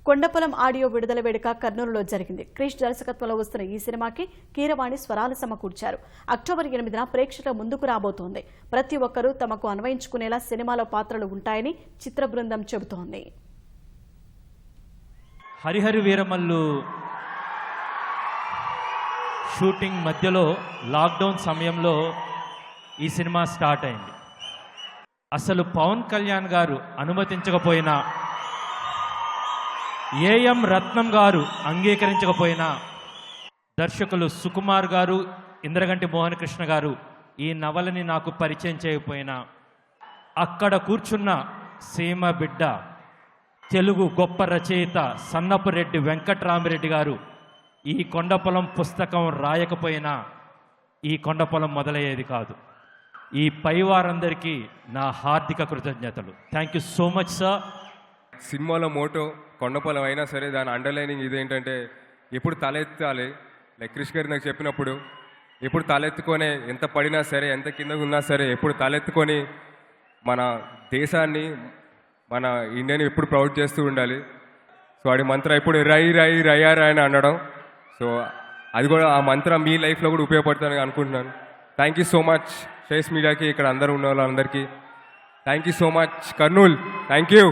Kondapolam audio విడుదల వేడుక కర్నూలులో జరిగింది. క్రిష్ దర్శకత్వంలో వస్తున్న ఈ సినిమాకి కీరవాణి స్వరాలు సమకూర్చారు. అక్టోబర్ 8న ప్రేక్షకుల ముందుకు రాబోతోంది. ప్రతి ఒక్కరూ తమకు అన్వయించుకునేలా సినిమాలో పాత్రలు ఉంటాయని చిత్ర బృందం చెబుతోంది. హరిహరి వీరమల్లు షూటింగ్ మధ్యలో లాక్డౌన్ సమయంలో ఈ సినిమా స్టార్ట్ అయింది. అసలు పవన్ కళ్యాణ్ గారు అనుమతించకపోయినా, ఏఎం రత్నం గారు అంగీకరించకపోయినా, దర్శకులు సుకుమార్ గారు, ఇంద్రగంటి మోహన్ కృష్ణ గారు ఈ నవలని నాకు పరిచయం చేయకపోయినా, అక్కడ కూర్చున్న సీమ బిడ్డ తెలుగు గొప్ప రచయిత సన్నపురెడ్డి వెంకట్రామిరెడ్డి గారు ఈ కొండపొలం పుస్తకం రాయకపోయినా ఈ కొండపొలం మొదలయ్యేది కాదు. ఈ పై వారందరికీ నా హార్దిక కృతజ్ఞతలు. Thank you so much sir. సినిమాలో మోటో కొండపొలం అయినా సరే దాని అండర్లైనింగ్ ఇదేంటంటే ఎప్పుడు తలెత్తాలి. లైక్ క్రిష్ గారు నాకు చెప్పినప్పుడు ఎప్పుడు తలెత్తుకొని ఎంత పడినా సరే, ఎంత కింద ఉన్నా సరే, ఎప్పుడు తలెత్తుకొని మన దేశాన్ని, మన ఇండియాని ఎప్పుడు ప్రౌడ్ చేస్తూ ఉండాలి. సో వాడి మంత్రం ఎప్పుడు రై రై రయ్యారా అని అనడం. సో అది కూడా ఆ మంత్రం మీ లైఫ్లో కూడా ఉపయోగపడుతుందని అనుకుంటున్నాను. Thank you so much face మీడియాకి, ఇక్కడ అందరూ ఉన్న వాళ్ళందరికీ thank you so much. Kurnool, thank you.